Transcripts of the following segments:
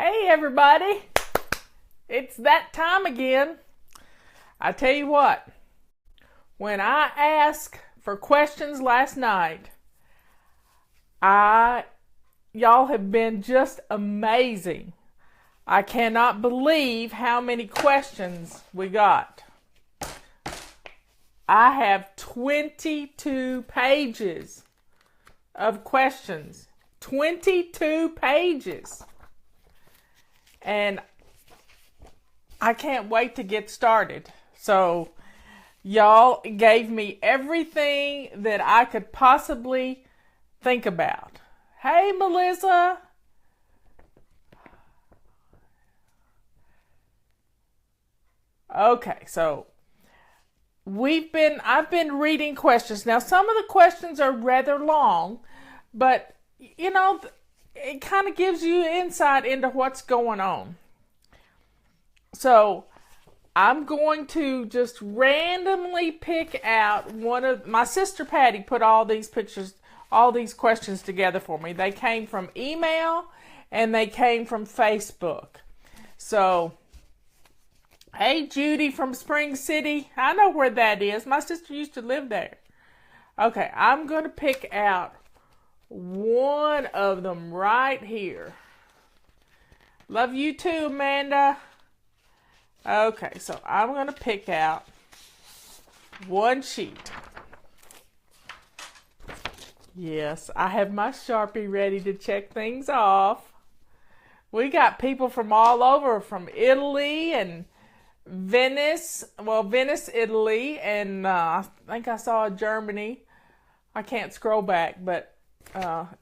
Hey everybody, it's that time again. I tell you what, when I asked for questions last night, y'all have been just amazing. I cannot believe how many questions we got. I have 22 pages of questions. 22 pages. And I can't wait to get started. So, y'all gave me everything that I could possibly think about. Hey, Melissa. Okay, so I've been reading questions. Now, some of the questions are rather long, but you know, it kind of gives you insight into what's going on. So, I'm going to just randomly pick out my sister Patty put all these questions together for me. They came from email and they came from Facebook. So, hey Judy from Spring City, I know where that is. My sister used to live there. Okay, I'm going to pick out one of them right here. Love you too, Amanda. Okay, so I'm going to pick out one sheet. Yes, I have my Sharpie ready to check things off. We got people from all over, from Italy and Venice, Italy, and I think I saw Germany. I can't scroll back, but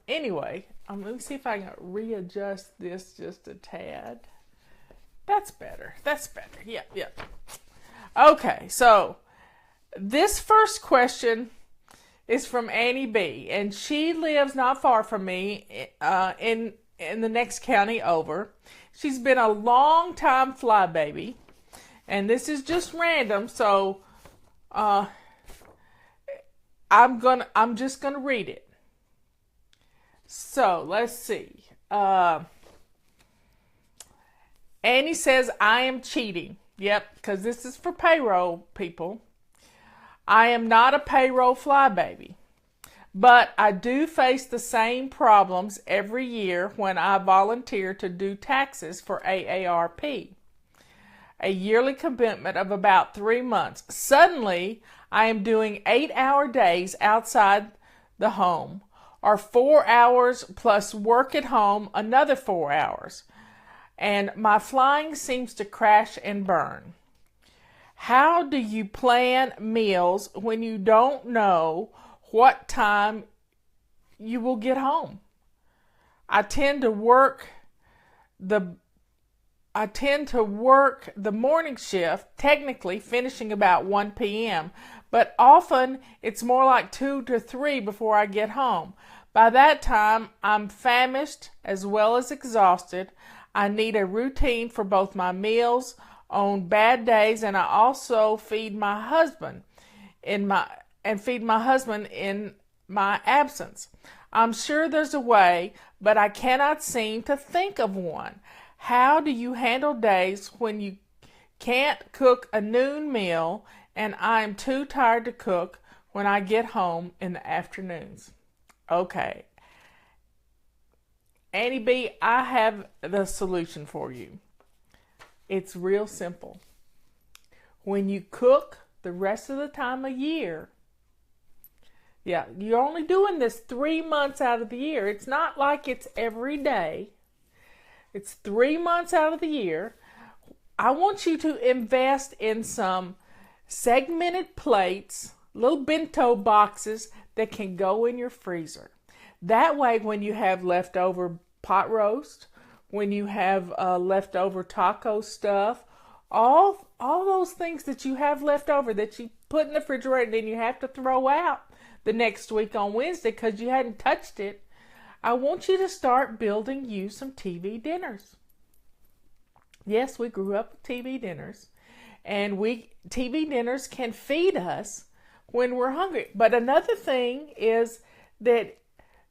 anyway, let me see if I can readjust this just a tad. That's better. Yeah. Okay, so this first question is from Annie B, and she lives not far from me in the next county over. She's been a long time FlyBaby, and this is just random, so I'm just gonna read it. So let's see. Annie says, I am cheating. Yep, because this is for payroll people. I am not a payroll FlyBaby, but I do face the same problems every year when I volunteer to do taxes for AARP. A yearly commitment of about 3 months. Suddenly, I am doing 8-hour days outside the home, or 4 hours plus work at home, another 4 hours. And my flying seems to crash and burn. How do you plan meals when you don't know what time you will get home? I tend to work the morning shift, technically finishing about 1 p.m., but often it's more like 2 to 3 before I get home. By that time, I'm famished as well as exhausted. I need a routine for both my meals on bad days, and I also feed my husband in my absence. I'm sure there's a way, but I cannot seem to think of one. How do you handle days when you can't cook a noon meal and I'm too tired to cook when I get home in the afternoons? Okay. Annie B, I have the solution for you. It's real simple. When you cook the rest of the time of year, you're only doing this 3 months out of the year. It's not like it's every day. It's 3 months out of the year. I want you to invest in some segmented plates, little bento boxes that can go in your freezer. That way, when you have leftover pot roast, when you have leftover taco stuff, all those things that you have left over that you put in the refrigerator and then you have to throw out the next week on Wednesday because you hadn't touched it, I want you to start building you some TV dinners. Yes, we grew up with TV dinners, and TV dinners can feed us when we're hungry. But another thing is that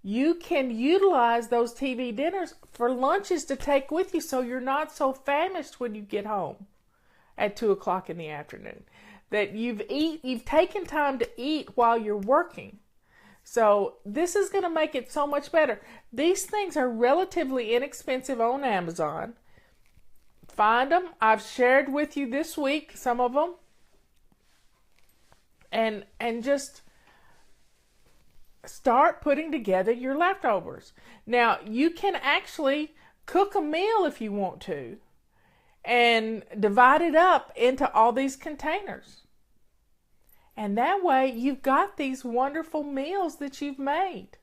you can utilize those TV dinners for lunches to take with you so you're not so famished when you get home at 2 o'clock in the afternoon. That you've taken time to eat while you're working. So this is going to make it so much better. These things are relatively inexpensive on Amazon. Find them. I've shared with you this week some of them. And just start putting together your leftovers. Now, you can actually cook a meal if you want to and divide it up into all these containers. And that way you've got these wonderful meals that you've made.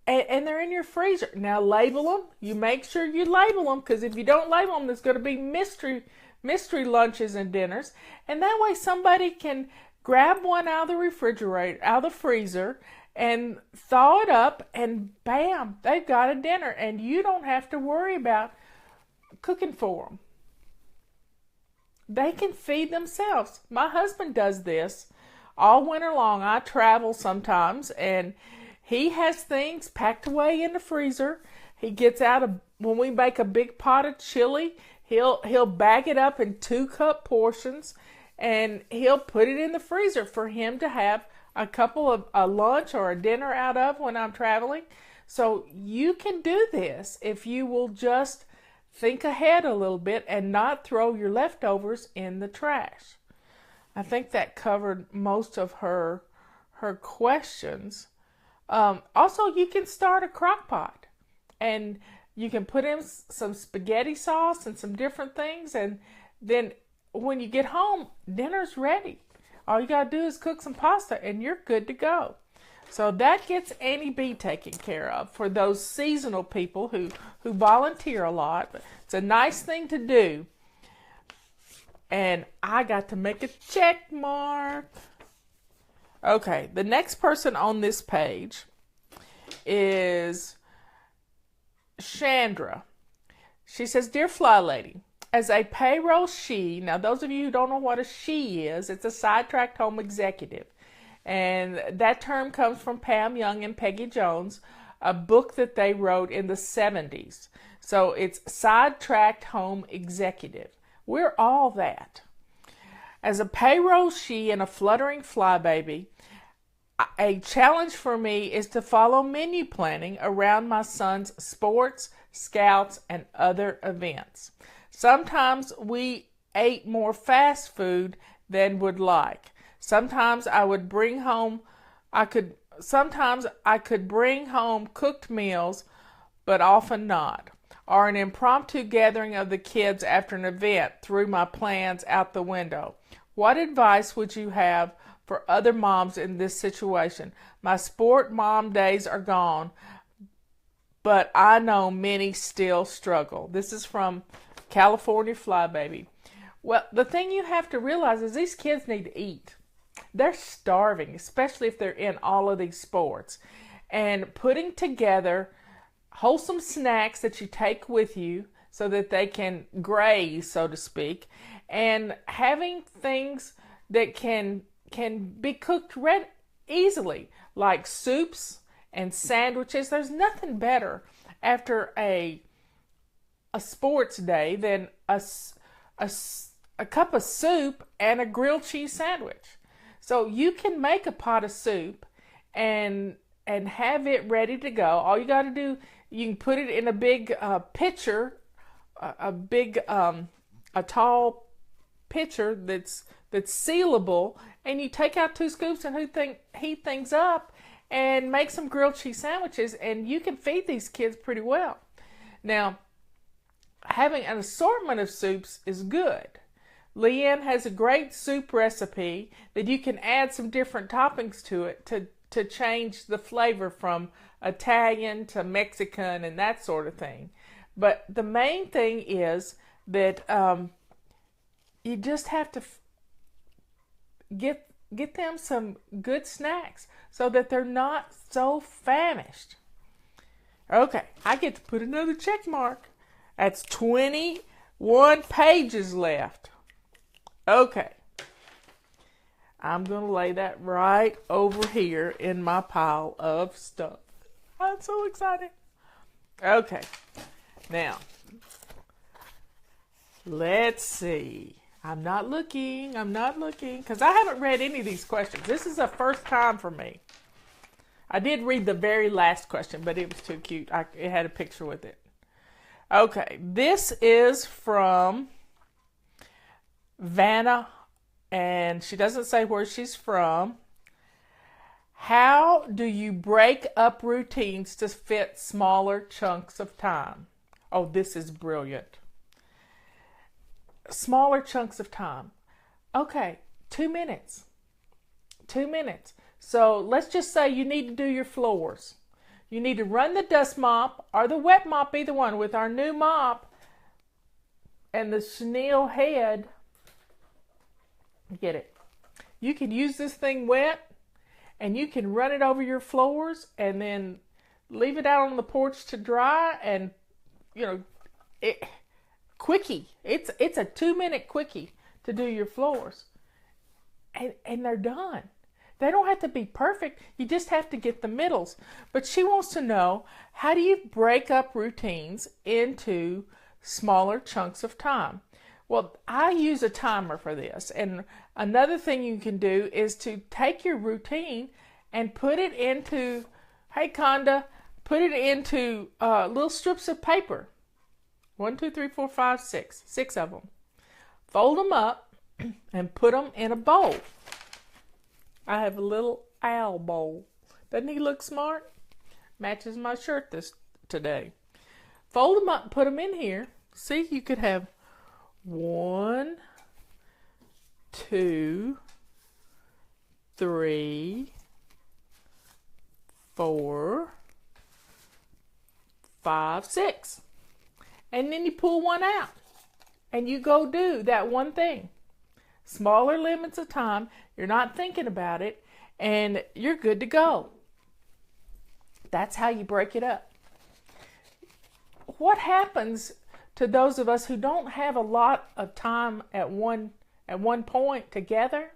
And they're in your freezer. Now label them. You make sure you label them, because if you don't label them, there's going to be mystery lunches and dinners. And that way somebody can grab one out of the refrigerator, out of the freezer, and thaw it up, and bam, they've got a dinner. And you don't have to worry about cooking for them. They can feed themselves. My husband does this all winter long. I travel sometimes, and he has things packed away in the freezer. He gets out when we make a big pot of chili, he'll bag it up in 2-cup portions, and he'll put it in the freezer for him to have a couple of a lunch or a dinner out of when I'm traveling. So you can do this if you will just think ahead a little bit and not throw your leftovers in the trash. I think that covered most of her questions. Also, you can start a crock pot, and you can put in some spaghetti sauce and some different things, and then when you get home, dinner's ready. All you got to do is cook some pasta, and you're good to go. So that gets Annie B taken care of for those seasonal people who volunteer a lot. It's a nice thing to do. And I got to make a check mark. Okay, the next person on this page is Chandra. She says, Dear Fly Lady, as a payroll she, now those of you who don't know what a she is, it's a sidetracked home executive. And that term comes from Pam Young and Peggy Jones, a book that they wrote in the 70s. So it's sidetracked home executive. We're all that. As a payroll she and a fluttering flybaby, a challenge for me is to follow menu planning around my son's sports, scouts, and other events. Sometimes we ate more fast food than would like. Sometimes I could bring home cooked meals, but often not. Or an impromptu gathering of the kids after an event threw my plans out the window. What advice would you have for other moms in this situation? My sport mom days are gone, but I know many still struggle. This is from California Flybaby. Well, the thing you have to realize is these kids need to eat. They're starving, especially if they're in all of these sports. And putting together wholesome snacks that you take with you so that they can graze, so to speak, and having things that can be cooked easily, like soups and sandwiches. There's nothing better after a sports day than a cup of soup and a grilled cheese sandwich. So you can make a pot of soup and have it ready to go. All you got to do, you can put it in a big pitcher, a tall pitcher that's sealable, and you take out 2 scoops and heat things up and make some grilled cheese sandwiches, and you can feed these kids pretty well. Now, having an assortment of soups is good. Leanne has a great soup recipe that you can add some different toppings to it to change the flavor from Italian to Mexican and that sort of thing. But the main thing is that you just have to get them some good snacks so that they're not so famished. Okay, I get to put another check mark. That's 21 pages left. Okay. I'm going to lay that right over here in my pile of stuff. I'm so excited. Okay, now, let's see. I'm not looking, because I haven't read any of these questions. This is the first time for me. I did read the very last question, but it was too cute. It had a picture with it. Okay, this is from Vanna, and she doesn't say where she's from. How do you break up routines to fit smaller chunks of time? Oh, this is brilliant. Smaller chunks of time. Okay, 2 minutes. 2 minutes. So let's just say you need to do your floors. You need to run the dust mop or the wet mop, either one. With our new mop and the chenille head, get it. You can use this thing wet and you can run it over your floors and then leave it out on the porch to dry, and quickie. It's a 2-minute quickie to do your floors. And they're done. They don't have to be perfect. You just have to get the middles. But she wants to know, how do you break up routines into smaller chunks of time? Well, I use a timer for this. And another thing you can do is to take your routine and put it into, hey Conda, put it into little strips of paper. 1, 2, 3, 4, 5, 6. 6 of them. Fold them up and put them in a bowl. I have a little owl bowl. Doesn't he look smart? Matches my shirt today. Fold them up and put them in here. See, you could have 1, 2, 3, 4, 5, 6. And then you pull one out. And you go do that one thing. Smaller limits of time. You're not thinking about it. And you're good to go. That's how you break it up. What happens to those of us who don't have a lot of time at one point together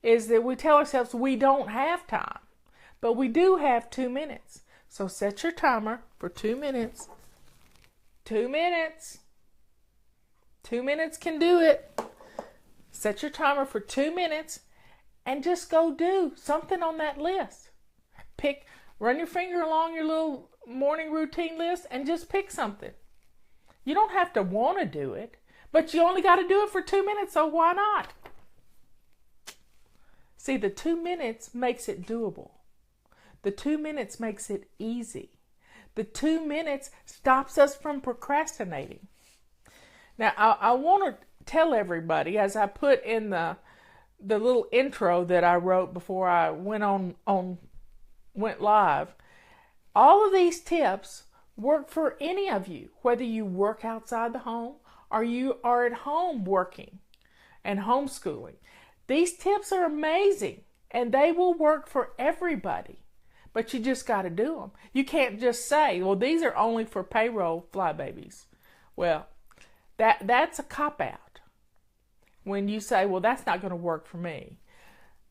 is that we tell ourselves we don't have time. But we do have 2 minutes. So set your timer for 2 minutes. 2 minutes. 2 minutes can do it. Set your timer for 2 minutes and just go do something on that list. Run your finger along your little morning routine list and just pick something. You don't have to want to do it, but you only got to do it for 2 minutes, so why not? See, the 2 minutes makes it doable. The 2 minutes makes it easy. The 2 minutes stops us from procrastinating. Now, I want to tell everybody, as I put in the little intro that I wrote before I went live, all of these tips work for any of you, whether you work outside the home or you are at home working and homeschooling. These tips are amazing and they will work for everybody, but you just got to do them. You can't just say, well, these are only for payroll FlyBabies. Well, that's a cop-out when you say, well, that's not going to work for me.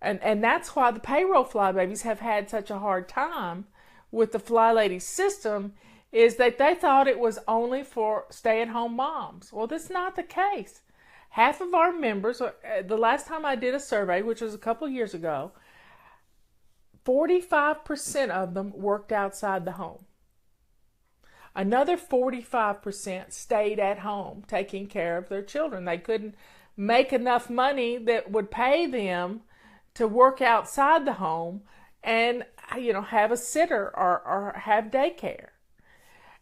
And that's why the payroll FlyBabies have had such a hard time with the FlyLadies system, is that they thought it was only for stay-at-home moms. Well, that's not the case. Half of our members, the last time I did a survey, which was a couple years ago, 45% of them worked outside the home. Another 45% stayed at home taking care of their children. They couldn't make enough money that would pay them to work outside the home and, have a sitter or have daycare.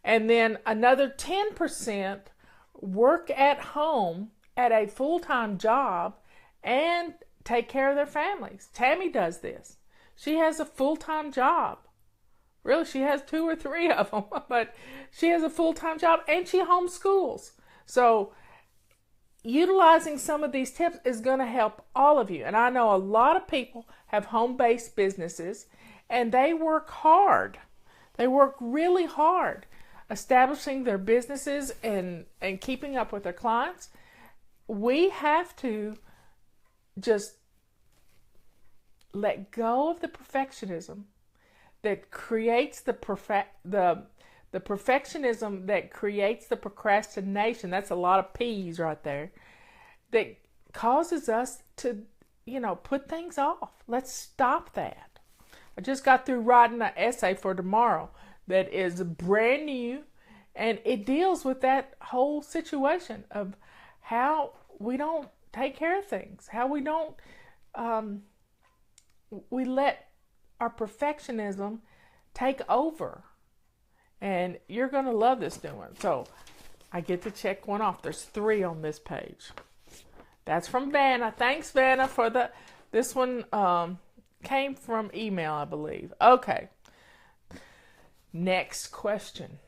And then another 10% work at home at a full-time job and take care of their families. Tammy does this. She has a full-time job. Really, she has 2 or 3 of them, but she has a full-time job and she homeschools. So utilizing some of these tips is going to help all of you. And I know a lot of people have home-based businesses and they work hard. They work really hard establishing their businesses and keeping up with their clients. We have to just let go of the perfectionism that creates the perfectionism that creates the procrastination. That's a lot of P's right there. That causes us to, put things off. Let's stop that. I just got through writing an essay for tomorrow that is brand new, and it deals with that whole situation of how we don't take care of things, how we don't, we let our perfectionism take over. And you're going to love this new one. So I get to check one off. There's 3 on this page. That's from Vanna. Thanks, Vanna, for this one came from email, I believe. Okay. Next question.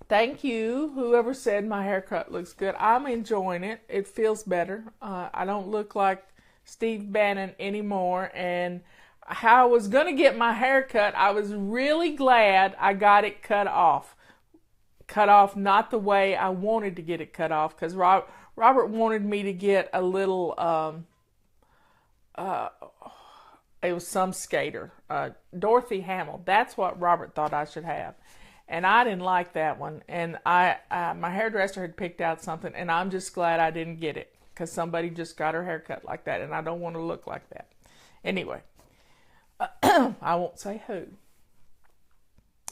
Thank you, whoever said my haircut looks good. I'm enjoying it. It feels better. I don't look like Steve Bannon anymore. And how I was going to get my hair cut, I was really glad I got it cut off. Cut off not the way I wanted to get it cut off, because Robert wanted me to get a little, it was some skater, Dorothy Hamill. That's what Robert thought I should have. And I didn't like that one. And my hairdresser had picked out something, and I'm just glad I didn't get it, because somebody just got her hair cut like that, and I don't want to look like that. Anyway. I won't say who,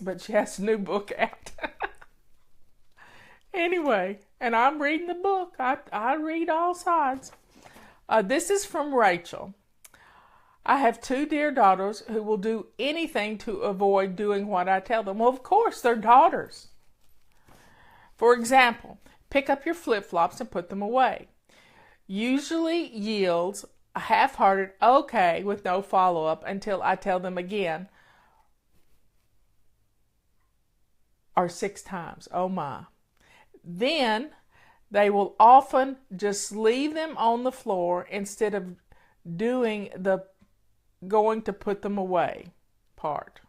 but she has a new book out. Anyway, and I'm reading the book. I read all sides. This is from Rachel. I have 2 dear daughters who will do anything to avoid doing what I tell them. Well, of course, they're daughters. For example, pick up your flip-flops and put them away. Usually yields a half-hearted okay with no follow-up until I tell them again, or 6 times. Oh my. Then they will often just leave them on the floor instead of doing the going to put them away part.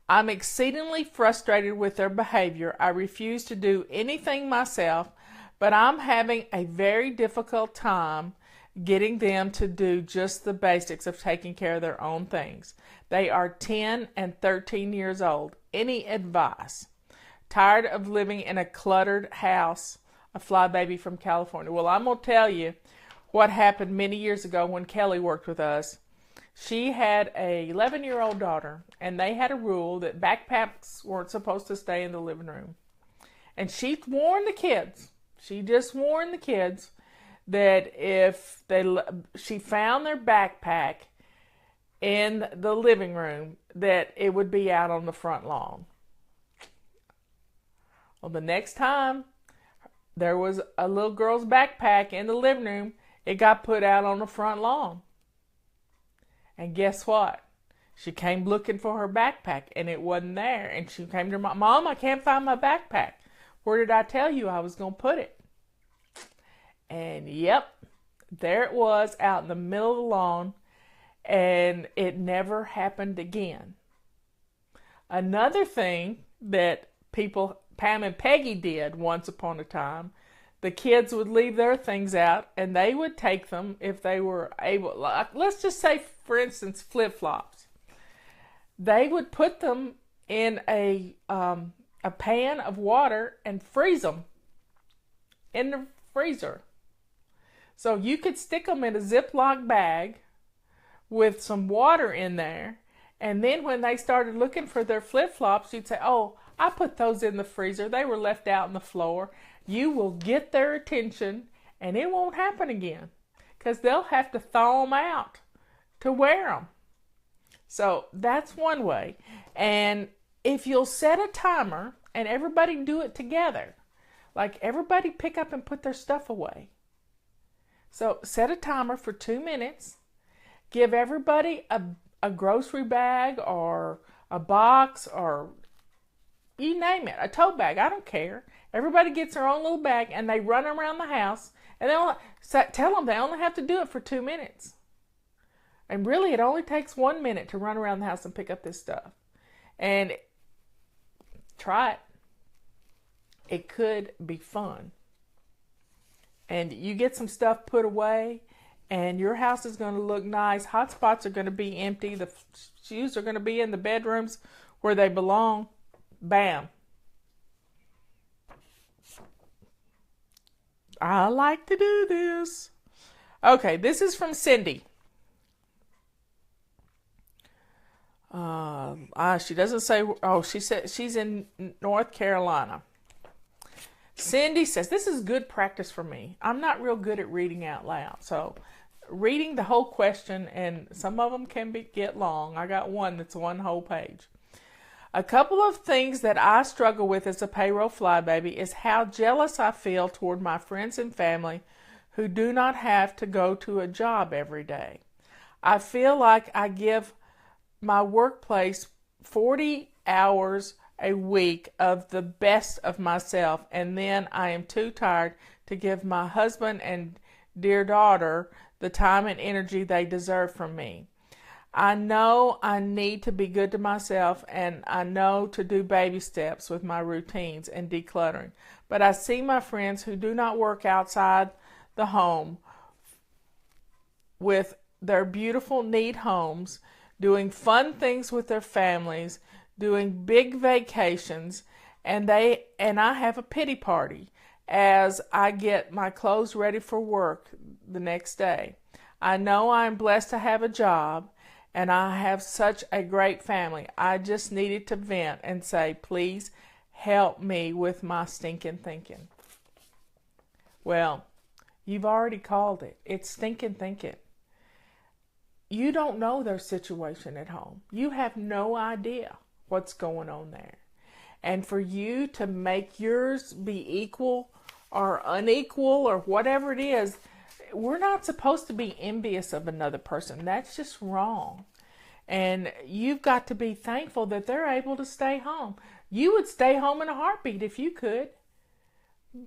I'm exceedingly frustrated with their behavior. I refuse to do anything myself, but I'm having a very difficult time getting them to do just the basics of taking care of their own things. They are 10 and 13 years old. Any advice? Tired of living in a cluttered house, a FlyBaby from California. Well, I'm going to tell you what happened many years ago when Kelly worked with us. She had a 11-year-old daughter, and they had a rule that backpacks weren't supposed to stay in the living room. And she warned the kids. She just warned the kids that if she found their backpack in the living room, that it would be out on the front lawn. Well, the next time there was a little girl's backpack in the living room, it got put out on the front lawn. And guess what? She came looking for her backpack, and it wasn't there. And she came to her mom, Mom, I can't find my backpack. Where did I tell you I was going to put it? And yep, there it was out in the middle of the lawn, and it never happened again. Another thing that Pam and Peggy did once upon a time, the kids would leave their things out, and they would take them if they were able. Like, let's just say, for instance, flip-flops. They would put them in a pan of water and freeze them in the freezer. So you could stick them in a Ziploc bag with some water in there, and then when they started looking for their flip-flops, you'd say, oh, I put those in the freezer. They were left out on the floor. You will get their attention, and it won't happen again, because they'll have to thaw them out to wear them. So that's one way. And if you'll set a timer and everybody do it together, like everybody pick up and put their stuff away. So set a timer for 2 minutes. Give everybody a grocery bag or a box or you name it, a tote bag. I don't care. Everybody gets their own little bag, and they run around the house. And tell them they only have to do it for 2 minutes. And really, it only takes 1 minute to run around the house and pick up this stuff. And try it. It could be fun. And you get some stuff put away, and your house is going to look nice. Hot spots are going to be empty. The shoes are going to be in the bedrooms where they belong. Bam. I like to do this. Okay, this is from Cindy. She doesn't say, she said she's in North Carolina. Cindy says, this is good practice for me. I'm not real good at reading out loud. So reading the whole question, and some of them can get long. I got one that's one whole page. A couple of things that I struggle with as a payroll flybaby is how jealous I feel toward my friends and family who do not have to go to a job every day. I feel like I give my workplace 40 hours a week of the best of myself, and then I am too tired to give my husband and dear daughter the time and energy they deserve from me. I know I need to be good to myself, and I know to do baby steps with my routines and decluttering, but I see my friends who do not work outside the home with their beautiful, neat homes, doing fun things with their families, doing big vacations, and I have a pity party as I get my clothes ready for work the next day. I know I am blessed to have a job, and I have such a great family. I just needed to vent and say, please help me with my stinking thinking. Well, you've already called it. It's stinking thinking. You don't know their situation at home. You have no idea what's going on there. And for you to make yours be equal or unequal or whatever it is, we're not supposed to be envious of another person. That's just wrong. And you've got to be thankful that they're able to stay home. You would stay home in a heartbeat if you could.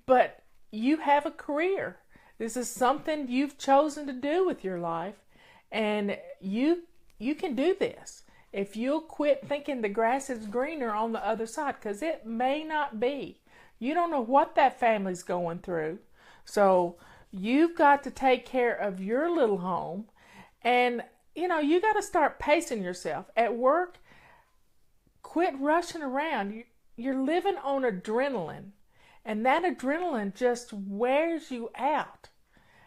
But you have a career. This is something you've chosen to do with your life. And you can do this if you'll quit thinking the grass is greener on the other side, because it may not be. You don't know what that family's going through. So you've got to take care of your little home, and you got to start pacing yourself. At work, quit rushing around. You're living on adrenaline, and that adrenaline just wears you out.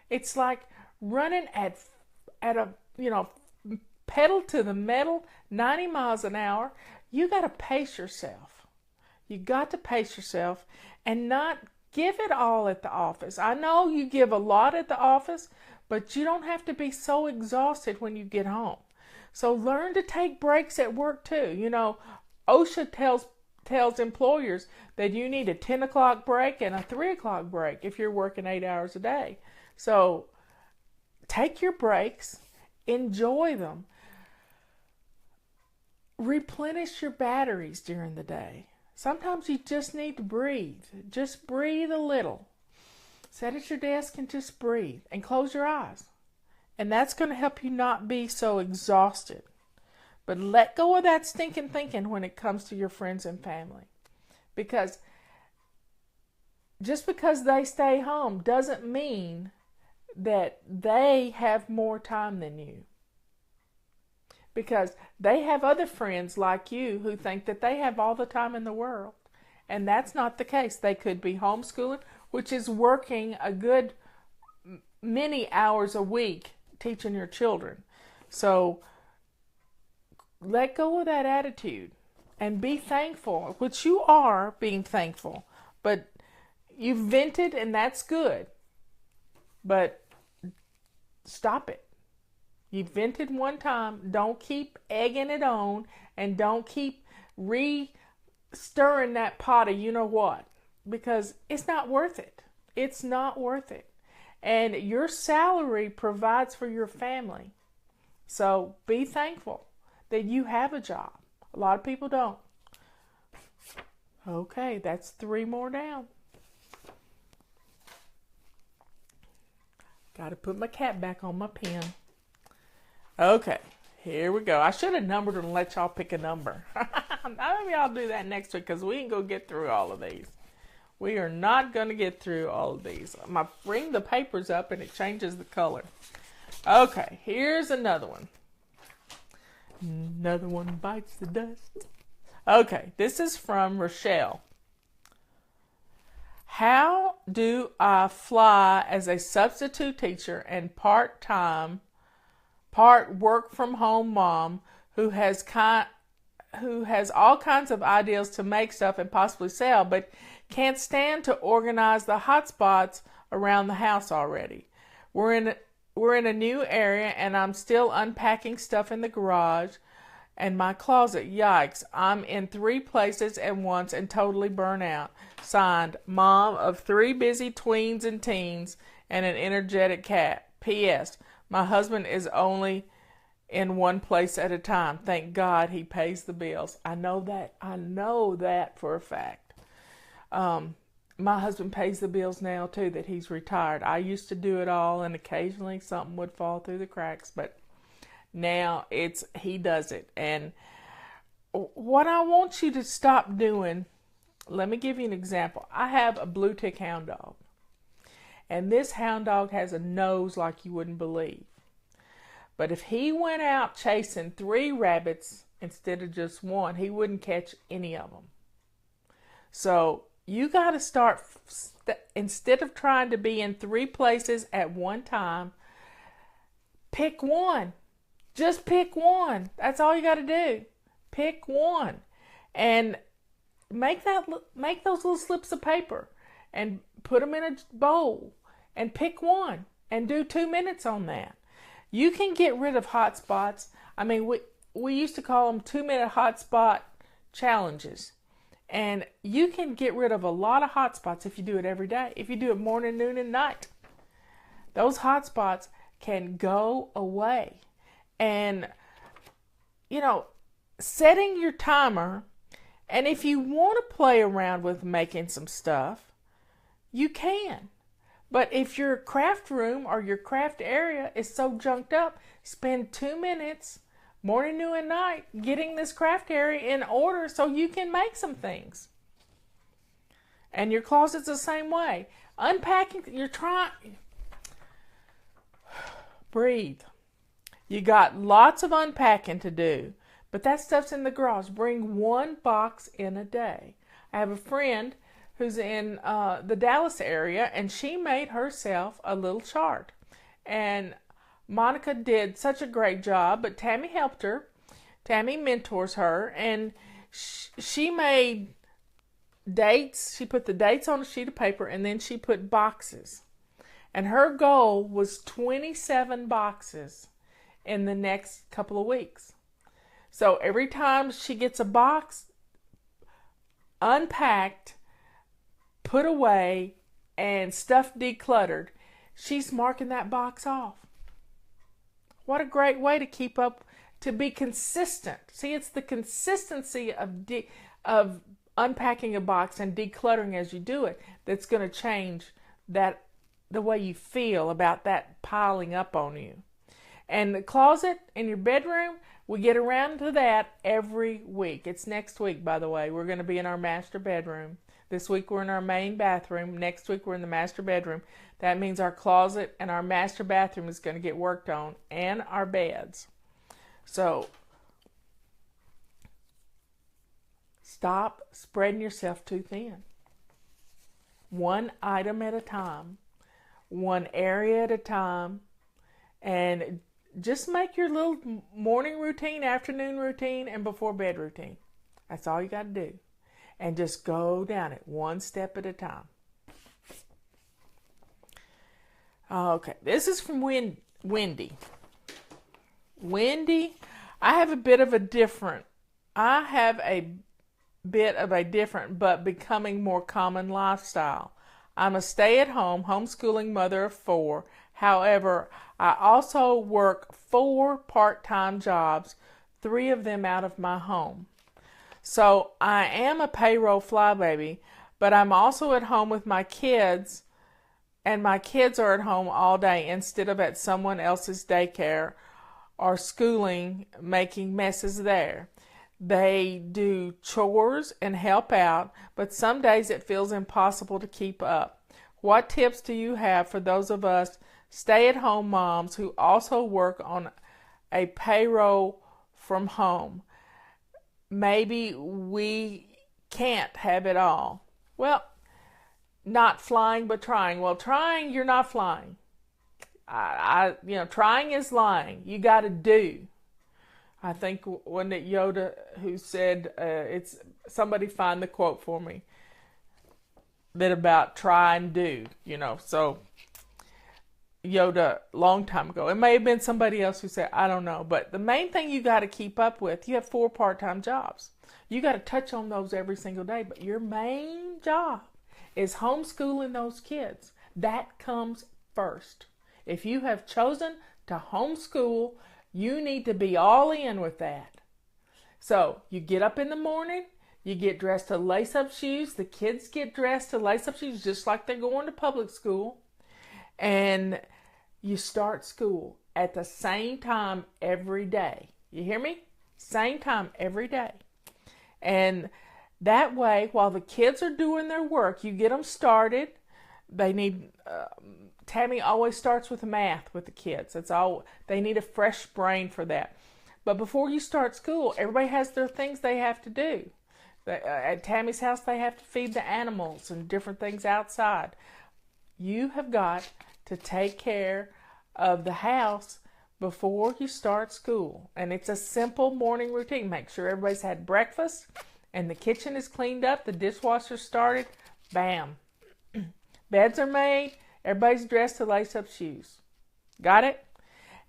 It's like running at a pedal to the metal, 90 miles an hour. You got to pace yourself. You got to pace yourself and not give it all at the office. I know you give a lot at the office, but you don't have to be so exhausted when you get home. So learn to take breaks at work too. OSHA tells employers that you need a 10 o'clock break and a 3 o'clock break if you're working 8 hours a day. So take your breaks, enjoy them. Replenish your batteries during the day. Sometimes you just need to breathe. Just breathe a little. Sit at your desk and just breathe and close your eyes. And that's going to help you not be so exhausted. But let go of that stinking thinking when it comes to your friends and family. Because just because they stay home doesn't mean that they have more time than you. Because they have other friends like you who think that they have all the time in the world. And that's not the case. They could be homeschooling, which is working a good many hours a week teaching your children. So let go of that attitude and be thankful, which you are being thankful. But you've vented, and that's good. But stop it. You vented one time. Don't keep egging it on, and don't keep stirring that pot of you-know-what, because it's not worth it. It's not worth it. And your salary provides for your family. So be thankful that you have a job. A lot of people don't. Okay, that's 3 more down. Got to put my cap back on my pen. Okay, here we go. I should have numbered and let y'all pick a number. Maybe I'll do that next week, because we ain't going to get through all of these. We are not going to get through all of these. I bring the papers up and it changes the color. Okay, here's another one. Another one bites the dust. Okay, this is from Rochelle. How do I fly as a substitute teacher and part work from home mom who has all kinds of ideas to make stuff and possibly sell, but can't stand to organize the hot spots around the house already? We're in a new area and I'm still unpacking stuff in the garage and my closet. Yikes, I'm in 3 places at once and totally burnt out. Signed, Mom of 3 busy tweens and teens and an energetic cat. P.S. My husband is only in 1 place at a time. Thank God he pays the bills. I know that for a fact. My husband pays the bills now too, that he's retired. I used to do it all and occasionally something would fall through the cracks, but now he does it. And what I want you to stop doing, let me give you an example. I have a blue tick hound dog. And this hound dog has a nose like you wouldn't believe. But if he went out chasing 3 rabbits instead of just 1, he wouldn't catch any of them. So you got to start, instead of trying to be in 3 places at one time, pick 1. Just pick 1. That's all you got to do. Pick 1. And make those little slips of paper and put them in a bowl and pick 1 and do 2 minutes on that. You can get rid of hot spots. I mean, we used to call them 2-minute hot spot challenges. And you can get rid of a lot of hot spots if you do it every day. If you do it morning, noon, and night. Those hot spots can go away. And, setting your timer, and if you want to play around with making some stuff, you can. But if your craft room or your craft area is so junked up, spend 2 minutes, morning, noon, and night, getting this craft area in order so you can make some things. And your closet's the same way. Unpacking, breathe. You got lots of unpacking to do, but that stuff's in the garage. Bring 1 box in a day. I have a friend who's in the Dallas area, and she made herself a little chart. And Monica did such a great job, but Tammy helped her. Tammy mentors her, and she made dates. She put the dates on a sheet of paper, and then she put boxes. And her goal was 27 boxes in the next couple of weeks. So every time she gets a box unpacked, put away, and stuff decluttered, she's marking that box off. What a great way to keep up, to be consistent. See, it's the consistency of unpacking a box and decluttering as you do it that's going to change the way you feel about that piling up on you. And the closet in your bedroom, we get around to that every week. It's next week, by the way. We're going to be in our master bedroom. This week we're in our main bathroom. Next week we're in the master bedroom. That means our closet and our master bathroom is going to get worked on, and our beds. So stop spreading yourself too thin. 1 item at a time. 1 area at a time. And just make your little morning routine, afternoon routine, and before bed routine. That's all you got to do. And just go down it 1 step at a time. Okay, this is from Wendy. Wendy, I have a bit of a different but becoming more common lifestyle. I'm a stay-at-home, homeschooling mother of 4. However, I also work 4 part-time jobs, 3 of them out of my home. So I am a payroll FlyBaby, but I'm also at home with my kids, and my kids are at home all day instead of at someone else's daycare or schooling, making messes there. They do chores and help out, but some days it feels impossible to keep up. What tips do you have for those of us stay-at-home moms who also work on a payroll from home. Maybe we can't have it all. Well, not flying but trying. Well, trying, you're not flying. Trying is lying. You got to do. I think, wasn't it Yoda who said, it's somebody find the quote for me, that about try and do, so Yoda, long time ago. It may have been somebody else who said, I don't know, but the main thing you got to keep up with, you have 4 part-time jobs. You got to touch on those every single day, but your main job is homeschooling those kids. That comes first. If you have chosen to homeschool, you need to be all in with that. So you get up in the morning, you get dressed to lace up shoes. The kids get dressed to lace up shoes just like they're going to public school. And you start school at the same time every day. You hear me? Same time every day. And that way, while the kids are doing their work, you get them started. They need... Tammy always starts with math with the kids. They need a fresh brain for that. But before you start school, everybody has their things they have to do. At Tammy's house, they have to feed the animals and different things outside. You have got to take care of the house before you start school. And it's a simple morning routine. Make sure everybody's had breakfast and the kitchen is cleaned up, the dishwasher started, bam. Beds are made. Everybody's dressed to lace up shoes. Got it?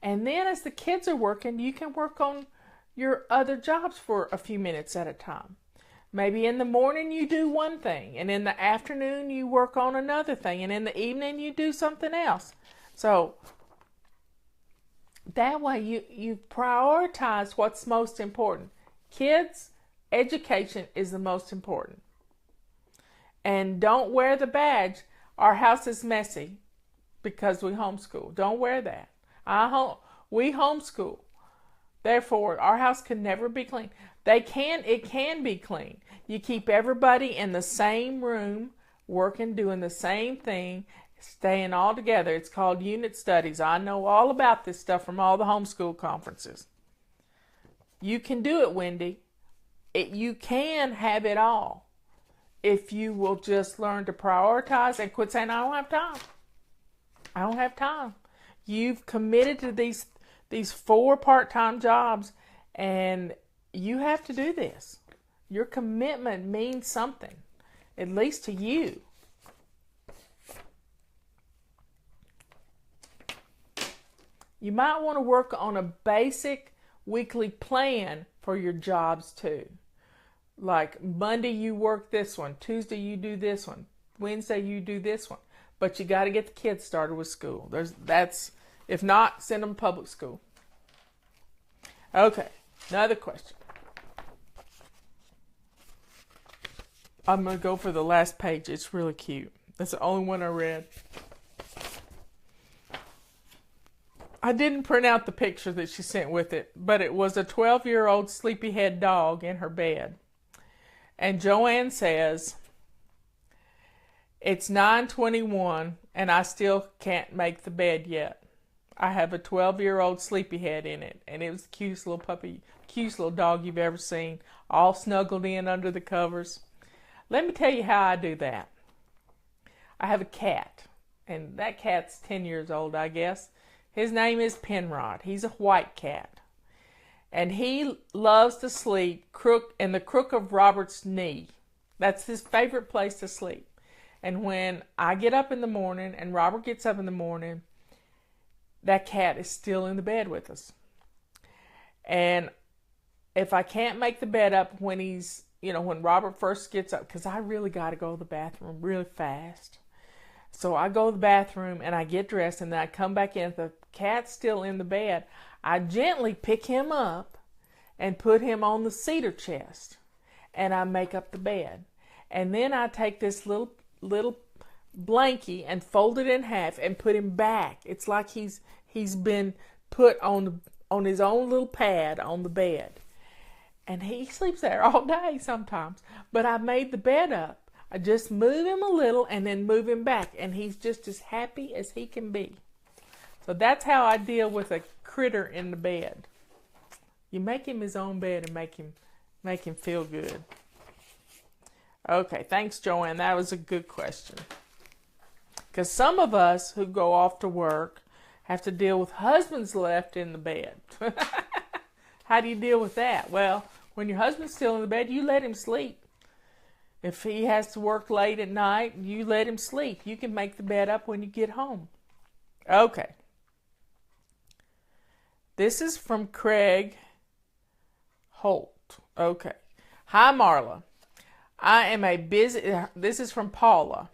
And then as the kids are working, you can work on your other jobs for a few minutes at a time. Maybe in the morning you do one thing, and in the afternoon you work on another thing, and in the evening you do something else. So that way you prioritize what's most important. Kids, education is the most important. And don't wear the badge. Our house is messy because we homeschool. Don't wear that. We homeschool. Therefore, our house can never be clean. It can be clean. You keep everybody in the same room, working, doing the same thing, staying all together. It's called unit studies. I know all about this stuff from all the homeschool conferences. You can do it, Wendy. You can have it all. If you will just learn to prioritize and quit saying, I don't have time. I don't have time. You've committed to these 4 part-time jobs, and you have to do this. Your commitment means something, at least to you. You might want to work on a basic weekly plan for your jobs too. Like Monday you work this one, Tuesday you do this one, Wednesday you do this one. But you got to get the kids started with school. If not, send them to public school. Okay, another question. I'm going to go for the last page. It's really cute. That's the only one I read. I didn't print out the picture that she sent with it, but it was a 12-year-old sleepyhead dog in her bed. And Joanne says, it's 9:21 and I still can't make the bed yet. I have a 12-year-old sleepyhead in it, and it was the cutest little puppy, cutest little dog you've ever seen, all snuggled in under the covers. Let me tell you how I do that. I have a cat, and that cat's 10 years old, I guess. His name is Penrod. He's a white cat. And he loves to sleep in the crook of Robert's knee. That's his favorite place to sleep. And when I get up in the morning and Robert gets up in the morning, that cat is still in the bed with us. And if I can't make the bed up when when Robert first gets up, because I really got to go to the bathroom really fast. So I go to the bathroom and I get dressed, and then I come back in. If the cat's still in the bed, I gently pick him up and put him on the cedar chest, and I make up the bed. And then I take this little blankie and fold it in half and put him back. It's like he's been put on his own little pad on the bed. And he sleeps there all day sometimes. But I made the bed up. I just move him a little and then move him back, and he's just as happy as he can be. So that's how I deal with a critter in the bed. You make him his own bed and make him feel good. Okay, thanks, Joanne. That was a good question. Because some of us who go off to work have to deal with husbands left in the bed. How do you deal with that? Well, when your husband's still in the bed, you let him sleep. If he has to work late at night, you let him sleep. You can make the bed up when you get home. Okay. This is from Craig Holt. Okay. Hi, Marla. I am a busy... This is from Paula.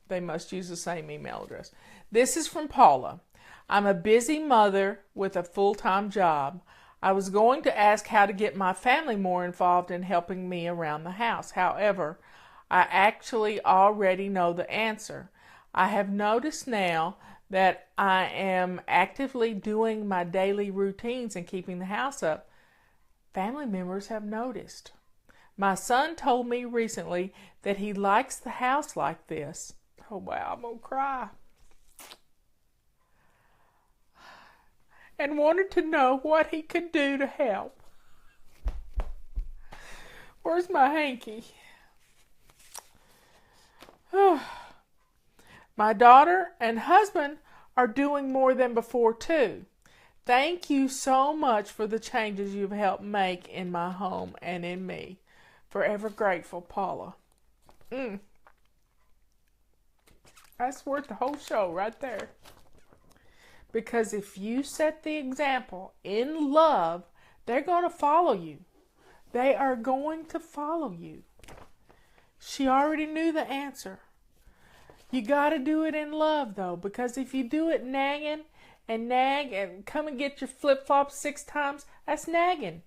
They must use the same email address. This is from Paula. I'm a busy mother with a full-time job. I was going to ask how to get my family more involved in helping me around the house. However, I actually already know the answer. I have noticed now that I am actively doing my daily routines and keeping the house up. Family members have noticed. My son told me recently that he likes the house like this. Oh, wow, I'm going to cry. And wanted to know what he could do to help. Where's my hanky? My daughter and husband are doing more than before too. Thank you so much for the changes you've helped make in my home and in me. Forever grateful, Paula. That's worth the whole show right there. Because if you set the example in love, they're going to follow you. They are going to follow you. She already knew the answer. You got to do it in love, though, because if you do it nagging and nag and come and get your flip-flops 6 times, that's nagging.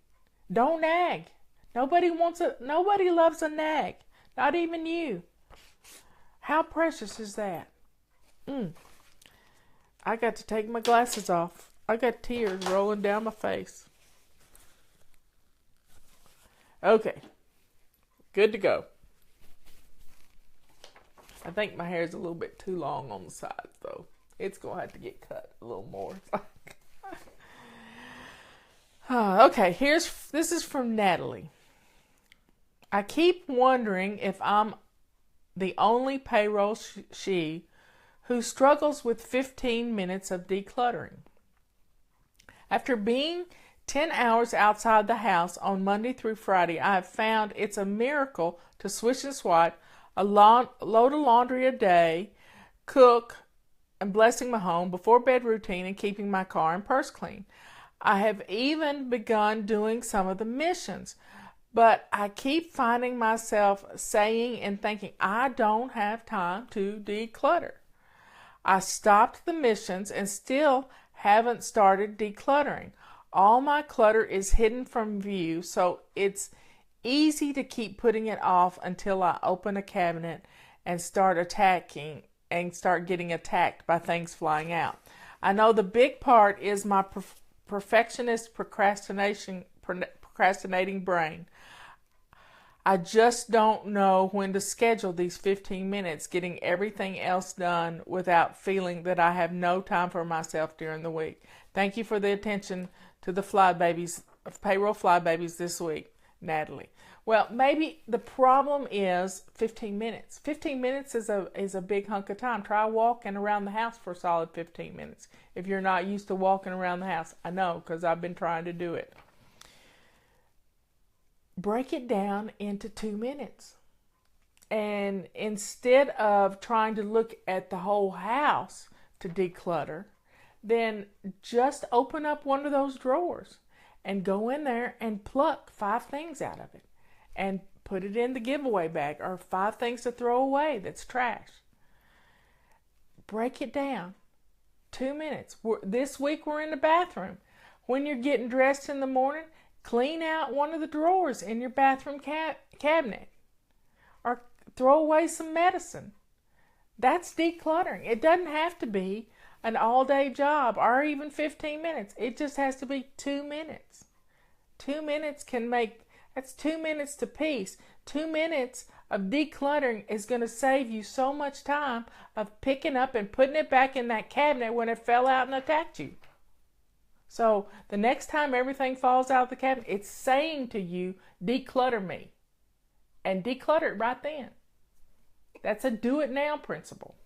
Don't nag. Nobody loves a nag. Not even you. How precious is that? I got to take my glasses off. I got tears rolling down my face. Okay. Good to go. I think my hair is a little bit too long on the sides, though. It's going to have to get cut a little more. Okay, this is from Natalie. I keep wondering if I'm the only payroll she who struggles with 15 minutes of decluttering. After being 10 hours outside the house on Monday through Friday, I have found it's a miracle to swish and swipe a load of laundry a day, cook, and blessing my home, before bed routine, and keeping my car and purse clean. I have even begun doing some of the missions, but I keep finding myself saying and thinking, I don't have time to declutter. I stopped the missions and still haven't started decluttering. All my clutter is hidden from view, so it's easy to keep putting it off until I open a cabinet and start getting attacked by things flying out. I know the big part is my perfectionist procrastinating brain. I just don't know when to schedule these 15 minutes, getting everything else done without feeling that I have no time for myself during the week. Thank you for the attention to the FlyBabies, Payroll FlyBabies this week, Natalie. Well, maybe the problem is 15 minutes. 15 minutes is a big hunk of time. Try walking around the house for a solid 15 minutes if you're not used to walking around the house. I know, because I've been trying to do it. Break it down into 2 minutes. And instead of trying to look at the whole house to declutter, then just open up one of those drawers and go in there and pluck 5 things out of it and put it in the giveaway bag, or 5 things to throw away that's trash. Break it down. 2 minutes. This week we're in the bathroom. When you're getting dressed in the morning, clean out one of the drawers in your bathroom cabinet, or throw away some medicine. That's decluttering. It doesn't have to be an all-day job or even 15 minutes. It just has to be 2 minutes. 2 minutes can make, That's 2 minutes to peace. 2 minutes of decluttering is going to save you so much time of picking up and putting it back in that cabinet when it fell out and attacked you. So the next time everything falls out of the cabinet, it's saying to you, declutter me. And declutter it right then. That's a do it now principle.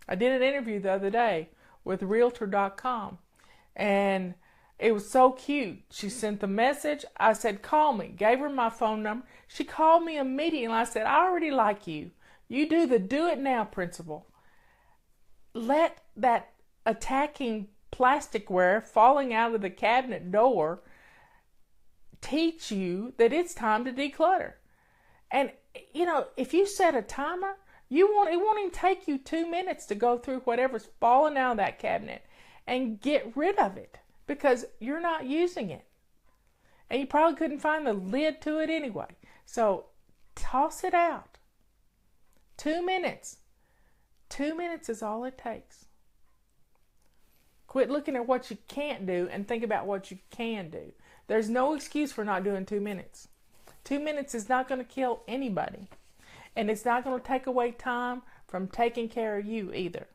I did an interview the other day with Realtor.com, and it was so cute. She sent the message. I said, call me. Gave her my phone number. She called me immediately. I said, I already like you. You do the do it now principle. Let that attacking plasticware falling out of the cabinet door teach you that it's time to declutter. And, if you set a timer, it won't even take you 2 minutes to go through whatever's falling out of that cabinet and get rid of it because you're not using it. And you probably couldn't find the lid to it anyway. So toss it out. 2 minutes. 2 minutes is all it takes. Quit looking at what you can't do and think about what you can do. There's no excuse for not doing 2 minutes. 2 minutes is not going to kill anybody. And it's not going to take away time from taking care of you either.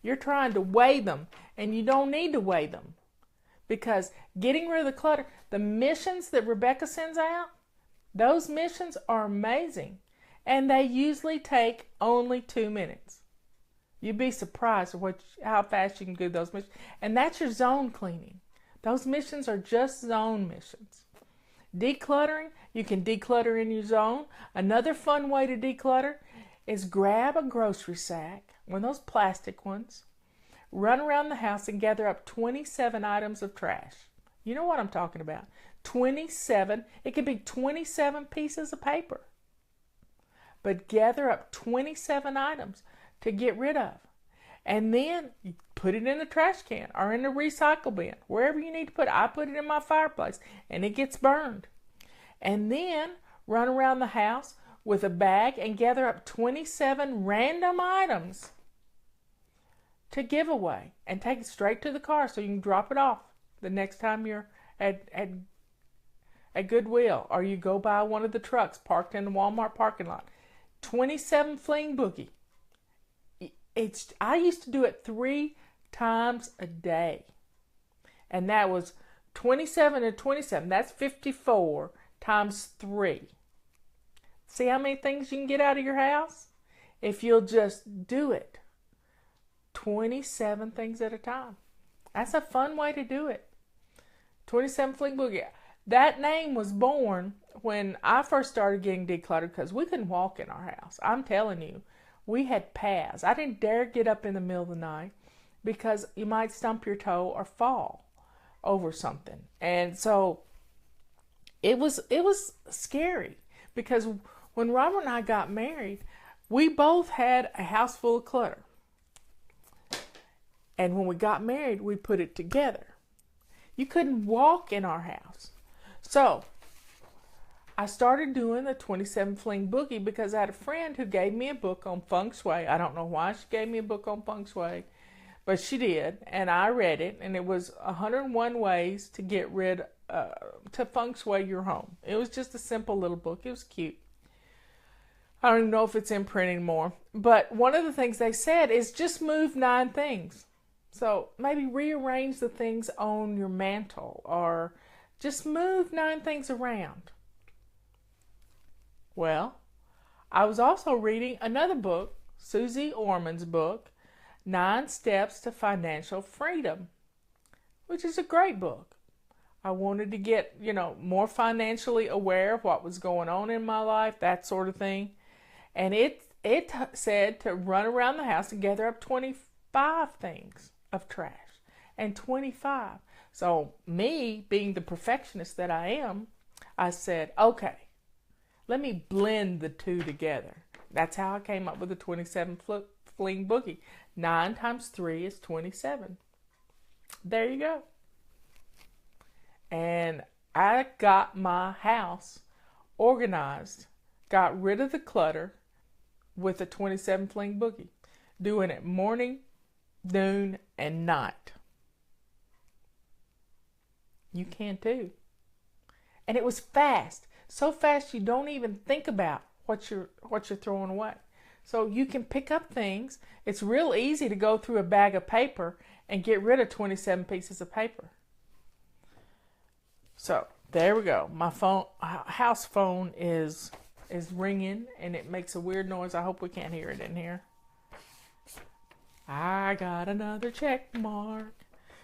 You're trying to weigh them, and you don't need to weigh them. Because getting rid of the clutter, the missions that Rebecca sends out, those missions are amazing. And they usually take only 2 minutes. You'd be surprised at how fast you can do those missions. And that's your zone cleaning. Those missions are just zone missions. Decluttering, you can declutter in your zone. Another fun way to declutter is grab a grocery sack, one of those plastic ones, run around the house and gather up 27 items of trash. You know what I'm talking about. 27, it could be 27 pieces of paper. But gather up 27 items to get rid of. And then you put it in the trash can or in the recycle bin, wherever you need to put it. I put it in my fireplace and it gets burned. And then run around the house with a bag and gather up 27 random items to give away and take it straight to the car so you can drop it off the next time you're at Goodwill or you go by one of the trucks parked in the Walmart parking lot. 27 fling boogie. I used to do it 3 times a day. And that was 27 and 27. That's 54 times 3. See how many things you can get out of your house? If you'll just do it. 27 things at a time. That's a fun way to do it. 27 fling boogie. That name was born when I first started getting decluttered because we couldn't walk in our house. I'm telling you. We had paths. I didn't dare get up in the middle of the night because you might stump your toe or fall over something. And so it was scary because when Robert and I got married, we both had a house full of clutter. And when we got married, we put it together. You couldn't walk in our house. So I started doing the 27 fling boogie because I had a friend who gave me a book on feng shui. I don't know why she gave me a book on feng shui, but she did, and I read it, and it was 101 ways to get rid to feng shui your home. It was just a simple little book. It was cute. I don't even know if it's in print anymore, but one of the things they said is just move 9 things. So maybe rearrange the things on your mantle or just move 9 things around. Well, I was also reading another book, Susie Orman's book, 9 Steps to Financial Freedom, which is a great book. I wanted to get, more financially aware of what was going on in my life, that sort of thing. And it said to run around the house and gather up 25 things of trash. And 25. So me, being the perfectionist that I am, I said, okay, let me blend the 2 together. That's how I came up with the 27 fling boogie. 9 times 3 is 27. There you go. And I got my house organized, got rid of the clutter with the 27 fling boogie. Doing it morning, noon, and night. You can too. And it was fast. So fast you don't even think about what you're throwing away. So you can pick up things. It's real easy to go through a bag of paper and get rid of 27 pieces of paper. So there we go. My house phone is ringing, and it makes a weird noise. I hope we can't hear it in here. I got another check mark.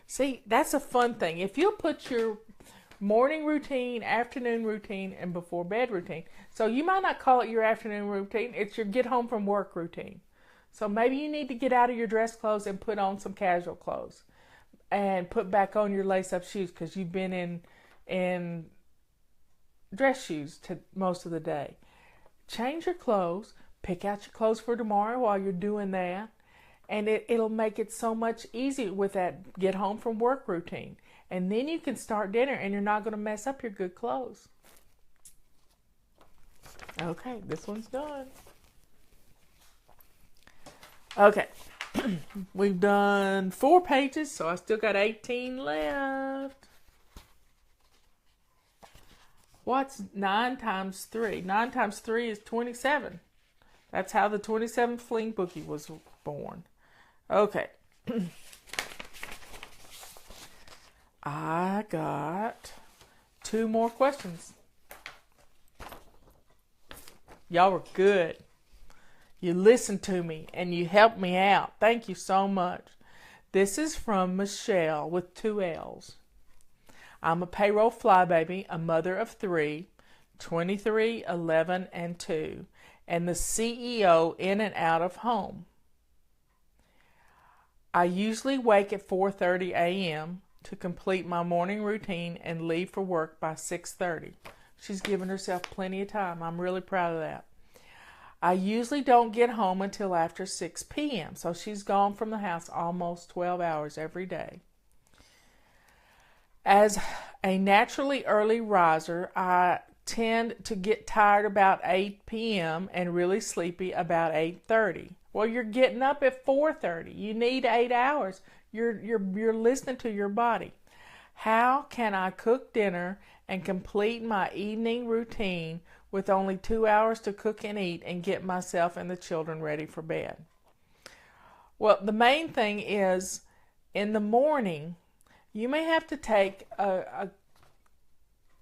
See, that's a fun thing. If you'll put your morning routine, afternoon routine, and before bed routine. So you might not call it your afternoon routine. It's your get home from work routine. So maybe you need to get out of your dress clothes and put on some casual clothes. And put back on your lace-up shoes because you've been in dress shoes most of the day. Change your clothes. Pick out your clothes for tomorrow while you're doing that. And it'll make it so much easier with that get home from work routine. And then you can start dinner and you're not going to mess up your good clothes. Okay, this one's done. Okay, we've done 4 pages, so I still got 18 left. What's 9 times 3? 9 times 3 is 27. That's how the 27th Fling Bookie was born. Okay. I got 2 more questions. Y'all were good. You listened to me and you helped me out. Thank you so much. This is from Michelle with 2 L's. I'm a payroll flybaby, a mother of 3, 23, 11, and 2, and the CEO in and out of home. I usually wake at 4:30 a.m. to complete my morning routine and leave for work by 6:30. She's given herself plenty of time. I'm really proud of that. I usually don't get home until after 6 p.m., so she's gone from the house almost 12 hours every day. As a naturally early riser, I tend to get tired about 8 p.m. and really sleepy about 8:30. Well, you're getting up at 4:30. You need 8 hours. You're listening to your body. How can I cook dinner and complete my evening routine with only 2 hours to cook and eat and get myself and the children ready for bed? Well, the main thing is in the morning, you may have to take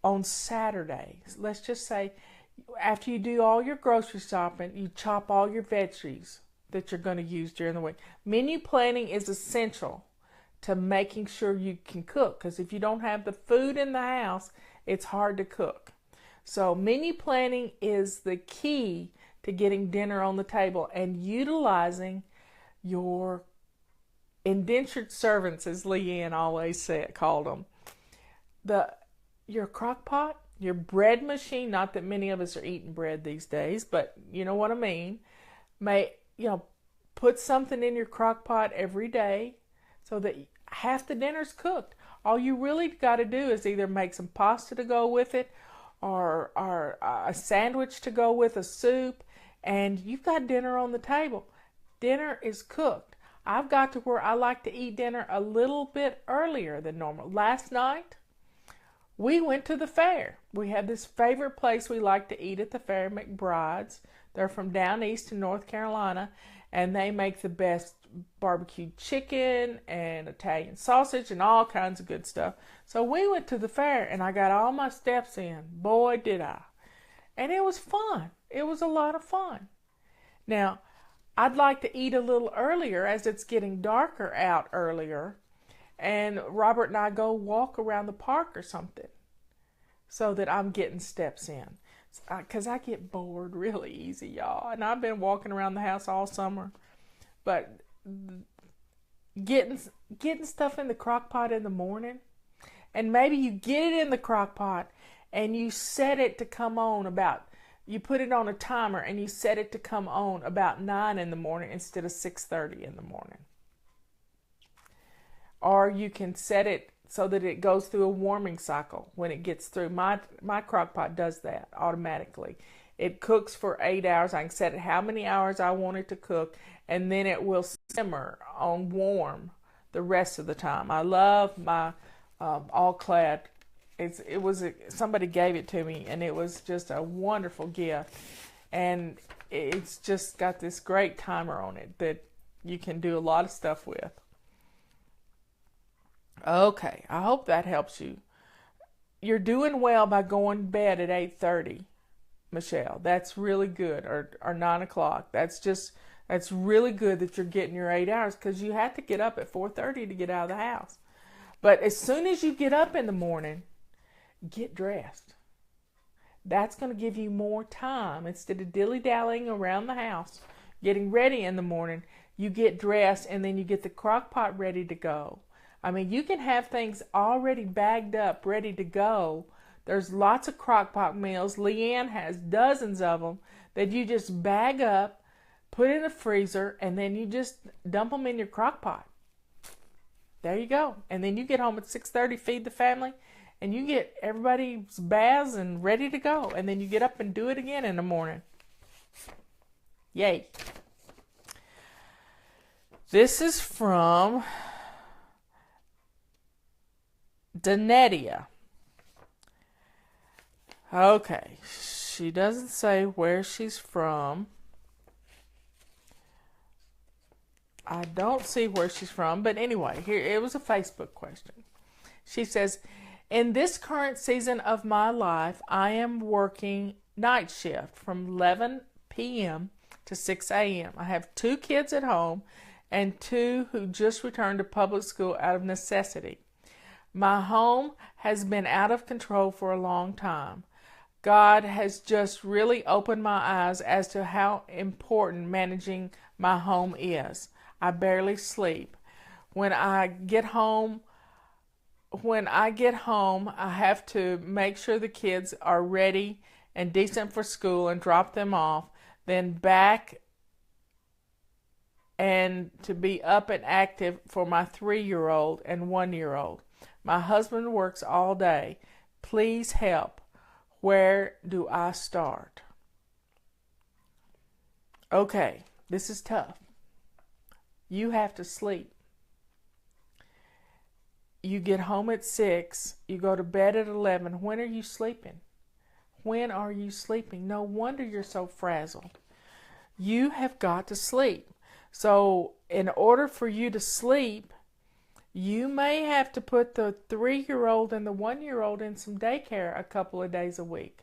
on Saturday, let's just say, after you do all your grocery shopping, you chop all your veggies that you're going to use during the week. Menu planning is essential to making sure you can cook, because if you don't have the food in the house, it's hard to cook. So menu planning is the key to getting dinner on the table and utilizing your indentured servants, as Leanne always called them. Your crock pot, your bread machine, not that many of us are eating bread these days, but you know what I mean. Put something in your crock pot every day so that half the dinner's cooked. All you really got to do is either make some pasta to go with it or a sandwich to go with a soup, and you've got dinner on the table. Dinner is cooked. I've got to where I like to eat dinner a little bit earlier than normal. Last night, we went to the fair. We have this favorite place we like to eat at the fair, McBride's. They're from down east in North Carolina, and they make the best barbecued chicken and Italian sausage and all kinds of good stuff. So we went to the fair, and I got all my steps in. Boy, did I. And it was fun. It was a lot of fun. Now, I'd like to eat a little earlier as it's getting darker out earlier, and Robert and I go walk around the park or something so that I'm getting steps in. Because I get bored really easy, y'all. And I've been walking around the house all summer. But getting stuff in the crock pot in the morning, and maybe you get it in the crock pot and you set it to come on you put it on a timer and you set it to come on about 9 in the morning instead of 6:30 in the morning. Or you can set it so that it goes through a warming cycle when it gets through. My crock pot does that automatically. It cooks for 8 hours. I can set it how many hours I want it to cook, and then it will simmer on warm the rest of the time. I love my all-clad Somebody gave it to me, and it was just a wonderful gift. And it's just got this great timer on it that you can do a lot of stuff with. Okay, I hope that helps you. You're doing well by going to bed at 8:30, Michelle. That's really good. Or 9 o'clock. That's really good that you're getting your 8 hours, because you have to get up at 4:30 to get out of the house. But as soon as you get up in the morning, get dressed. That's going to give you more time. Instead of dilly-dallying around the house, getting ready in the morning, you get dressed, and then you get the crock pot ready to go. I mean, you can have things already bagged up, ready to go. There's lots of crock pot meals. Leanne has dozens of them that you just bag up, put in the freezer, and then you just dump them in your crock pot. There you go. And then you get home at 6:30, feed the family, and you get everybody's baths and ready to go. And then you get up and do it again in the morning. Yay. This is from Danetia. Okay. She doesn't say where she's from. I don't see where she's from, but anyway, here it was a Facebook question. She says, in this current season of my life, I am working night shift from 11 p.m. to 6 a.m. I have 2 kids at home and 2 who just returned to public school out of necessity. My home has been out of control for a long time. God has just really opened my eyes as to how important managing my home is. I barely sleep. When I get home, I have to make sure the kids are ready and decent for school and drop them off, then back and to be up and active for my 3-year-old and 1-year-old. My husband works all day. Please help. Where do I start? Okay, this is tough. You have to sleep. You get home at 6. You go to bed at 11. When are you sleeping? When are you sleeping? No wonder you're so frazzled. You have got to sleep. So in order for you to sleep, you may have to put the 3-year-old and the 1-year-old in some daycare a couple of days a week.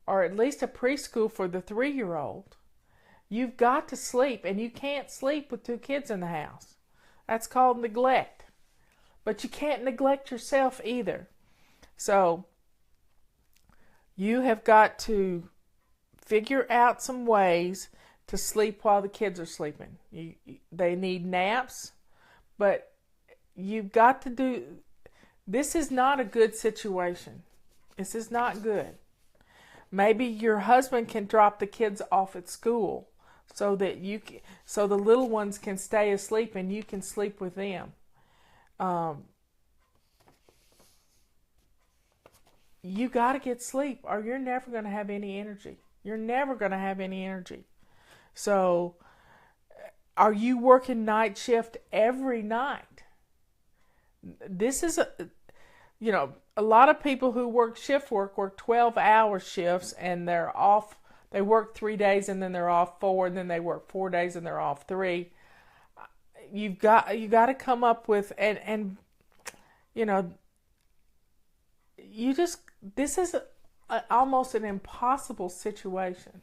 Or at least a preschool for the 3-year-old. You've got to sleep, and you can't sleep with 2 kids in the house. That's called neglect. But you can't neglect yourself either. So you have got to figure out some ways to sleep while the kids are sleeping. They need naps, but you've got to do... This is not a good situation. This is not good. Maybe your husband can drop the kids off at school so that so the little ones can stay asleep and you can sleep with them. You got to get sleep, or you're never going to have any energy. You're never going to have any energy. So, are you working night shift every night? This is a lot of people who work shift work 12-hour shifts, and they're off. They work 3 days and then they're off 4, and then they work 4 days and they're off 3. You got to come up with this is almost an impossible situation.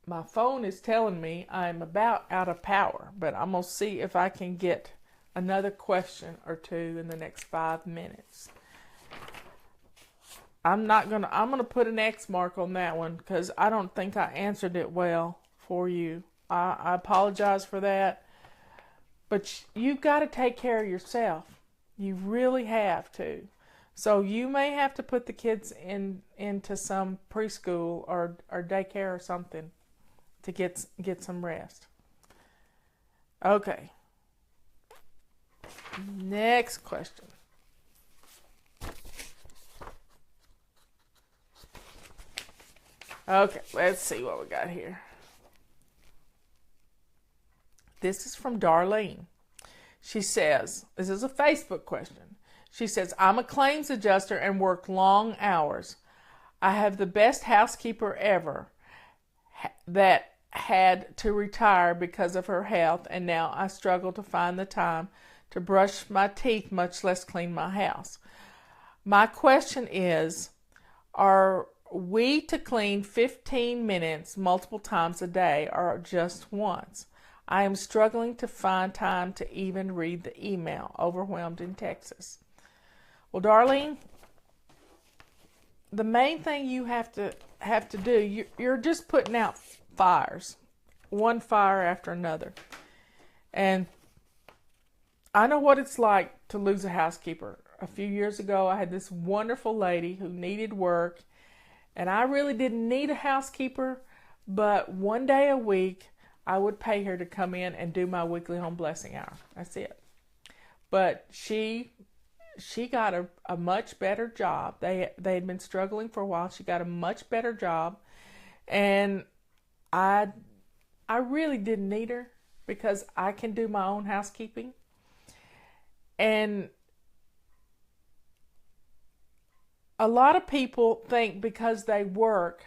My phone is telling me I'm about out of power, but I'm going to see if I can get another question or 2 in the next 5 minutes. I'm going to put an X mark on that one because I don't think I answered it well for you. I apologize for that. But you've got to take care of yourself. You really have to. So you may have to put the kids into some preschool or daycare or something to get some rest. Okay. Next question. Okay, let's see what we got here. This is from Darlene. She says, this is a Facebook question. She says, I'm a claims adjuster and work long hours. I have the best housekeeper ever that had to retire because of her health, and now I struggle to find the time to brush my teeth, much less clean my house. My question is, are we to clean 15 minutes multiple times a day or just once? I am struggling to find time to even read the email. Overwhelmed in Texas. Well, Darlene, the main thing you have to do, you're just putting out fires, one fire after another. And I know what it's like to lose a housekeeper. A few years ago, I had this wonderful lady who needed work, and I really didn't need a housekeeper, but one day a week, I would pay her to come in and do my weekly home blessing hour. That's it. But she got a much better job. They had been struggling for a while. She got a much better job, and I really didn't need her because I can do my own housekeeping. And a lot of people think because they work,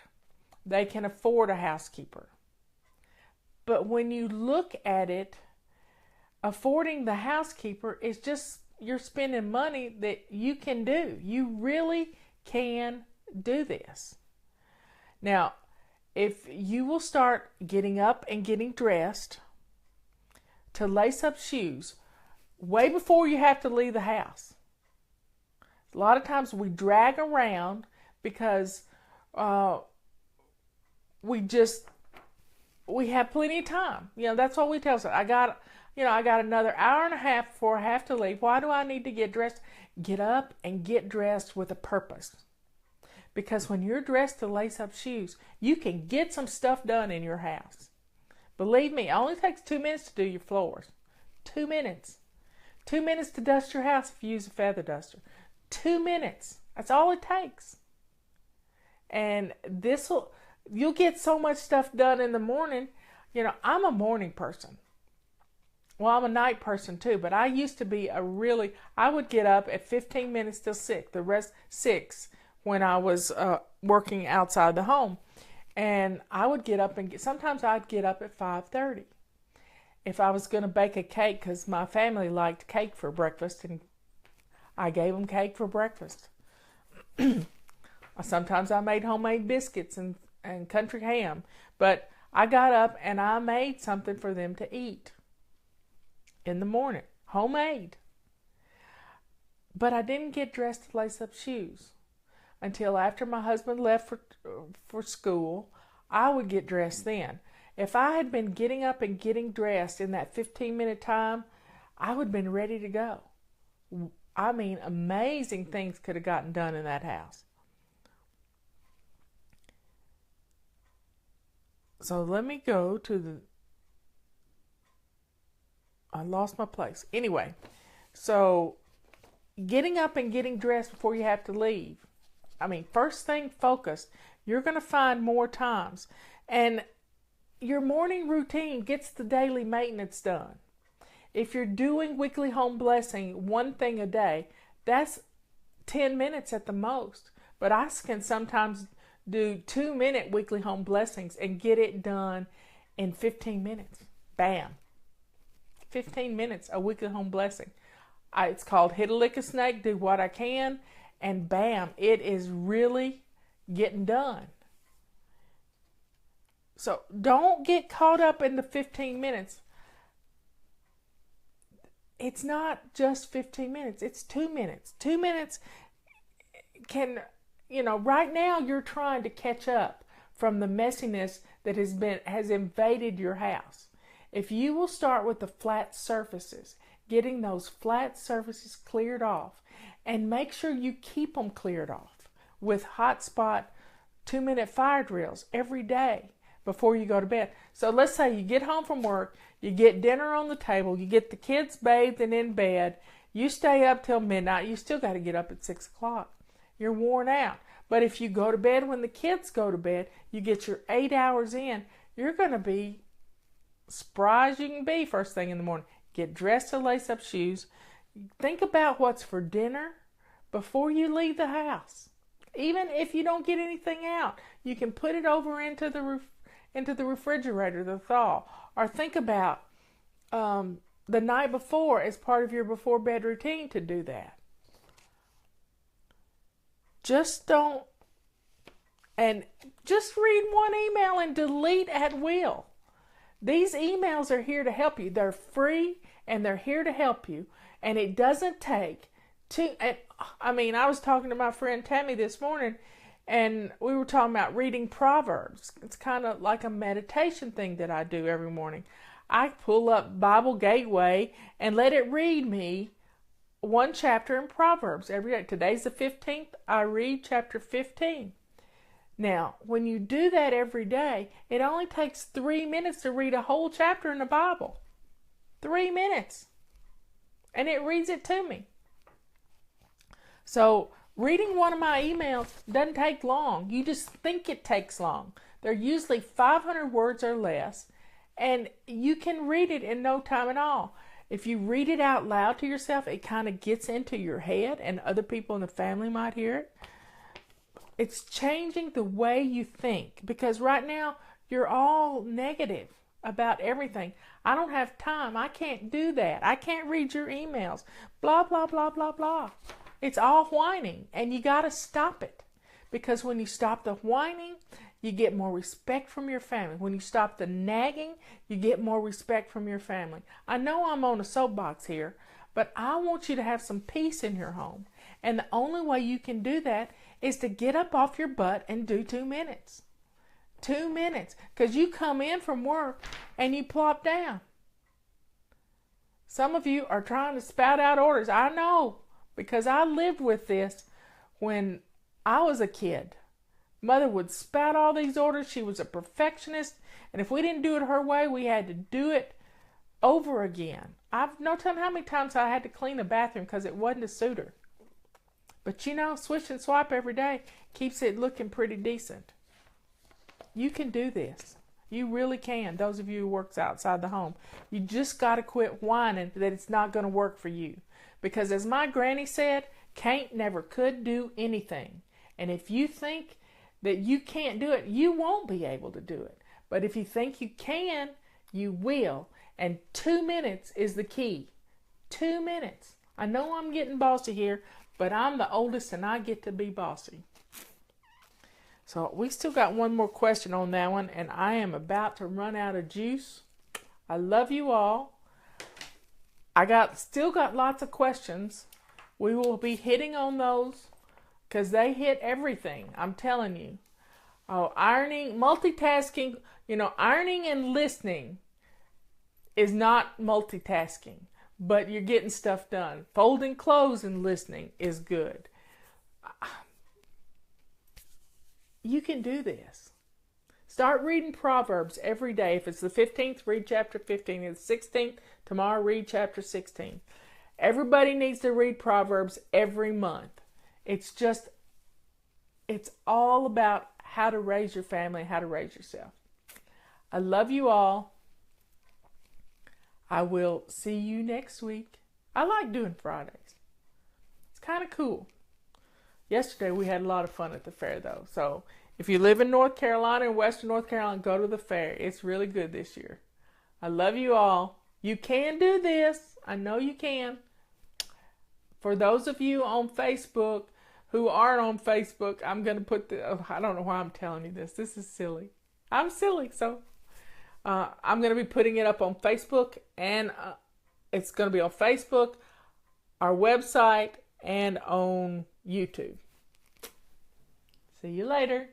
they can afford a housekeeper. But when you look at it, affording the housekeeper is just, you're spending money that you can do. You really can do this. Now, if you will start getting up and getting dressed to lace up shoes way before you have to leave the house. A lot of times we drag around because we have plenty of time. That's what we tell ourselves. I got another hour and a half before I have to leave. Why do I need to get dressed? Get up and get dressed with a purpose. Because when you're dressed to lace up shoes, you can get some stuff done in your house. Believe me, it only takes 2 minutes to do your floors. 2 minutes. 2 minutes to dust your house if you use a feather duster. 2 minutes. That's all it takes. And you'll get so much stuff done in the morning. I'm a morning person. Well, I'm a night person too, but I used to be I would get up at 15 minutes till 6, the rest 6 when I was working outside the home. And I would get up sometimes I'd get up at 5:30. If I was going to bake a cake, because my family liked cake for breakfast, and I gave them cake for breakfast. Sometimes I made homemade biscuits and country ham, but I got up and I made something for them to eat in the morning, homemade. But I didn't get dressed to lace up shoes until after my husband left for school. I would get dressed then. If I had been getting up and getting dressed in that 15-minute time, I would have been ready to go. I mean, amazing things could have gotten done in that house. So let me go to I lost my place. Anyway, so getting up and getting dressed before you have to leave. First thing focused. You're going to find more times. And your morning routine gets the daily maintenance done. If you're doing weekly home blessing, one thing a day, that's 10 minutes at the most. But I can sometimes do 2-minute weekly home blessings and get it done in 15 minutes. Bam. 15 minutes, a weekly home blessing. It's called Hit a Lick a Snake, Do What I Can, and bam, it is really getting done. So don't get caught up in the 15 minutes. It's not just 15 minutes, it's 2 minutes. 2 minutes can, right now you're trying to catch up from the messiness that has invaded your house. If you will start with the flat surfaces, getting those flat surfaces cleared off, and make sure you keep them cleared off with hot spot 2-minute fire drills every day before you go to bed. So let's say you get home from work, you get dinner on the table, you get the kids bathed and in bed, you stay up till midnight, you still got to get up at 6 o'clock. You're worn out. But if you go to bed when the kids go to bed, you get your 8 hours in, you're going to be spry as you can be first thing in the morning. Get dressed to lace up shoes. Think about what's for dinner before you leave the house. Even if you don't get anything out, you can put it over into the refrigerator to thaw. Or think about the night before as part of your before bed routine to do that. Just don't, and just read one email and delete at will. These emails are here to help you. They're free and they're here to help you. And it doesn't take I was talking to my friend Tammy this morning, and we were talking about reading Proverbs. It's kind of like a meditation thing that I do every morning. I pull up Bible Gateway and let it read me one chapter in Proverbs every day. Today's the 15th. I read chapter 15. Now, when you do that every day, it only takes 3 minutes to read a whole chapter in the Bible. 3 minutes. And it reads it to me. So, reading one of my emails doesn't take long. You just think it takes long. They're usually 500 words or less, and you can read it in no time at all. If you read it out loud to yourself, it kind of gets into your head, and other people in the family might hear it. It's changing the way you think, because right now you're all negative about everything. I don't have time. I can't do that. I can't read your emails. Blah, blah, blah, blah, blah. It's all whining, and you got to stop it. Because when you stop the whining, you get more respect from your family. When you stop the nagging, you get more respect from your family. I know I'm on a soapbox here, but I want you to have some peace in your home. And the only way you can do that is to get up off your butt and do 2 minutes. 2 minutes. Because you come in from work and you plop down. Some of you are trying to spout out orders. I know, because I lived with this when I was a kid. Mother would spout all these orders. She was a perfectionist. And if we didn't do it her way, we had to do it over again. I've no telling how many times I had to clean the bathroom because it wasn't a suitor. But swish and swipe every day keeps it looking pretty decent. You can do this. You really can. Those of you who works outside the home. You just got to quit whining that it's not going to work for you. Because as my granny said, can't never could do anything. And if you think that you can't do it, you won't be able to do it. But if you think you can, you will. And 2 minutes is the key. 2 minutes. I know I'm getting bossy here, but I'm the oldest and I get to be bossy. So we still got one more question on that one, and I am about to run out of juice. I love you all. Still got lots of questions. We will be hitting on those because they hit everything. I'm telling you. Oh, ironing, multitasking. Ironing and listening is not multitasking, but you're getting stuff done. Folding clothes and listening is good. You can do this. Start reading Proverbs every day. If it's the 15th, read chapter 15. If it's the 16th, tomorrow read chapter 16. Everybody needs to read Proverbs every month. It's all about how to raise your family, how to raise yourself. I love you all. I will see you next week. I like doing Fridays. It's kind of cool. Yesterday we had a lot of fun at the fair though. So if you live in North Carolina and Western North Carolina, go to the fair. It's really good this year. I love you all. You can do this. I know you can. For those of you on Facebook who aren't on Facebook, I'm going to put I don't know why I'm telling you this. This is silly. I'm silly. So I'm going to be putting it up on Facebook, and it's going to be on Facebook, our website, and on YouTube. See you later.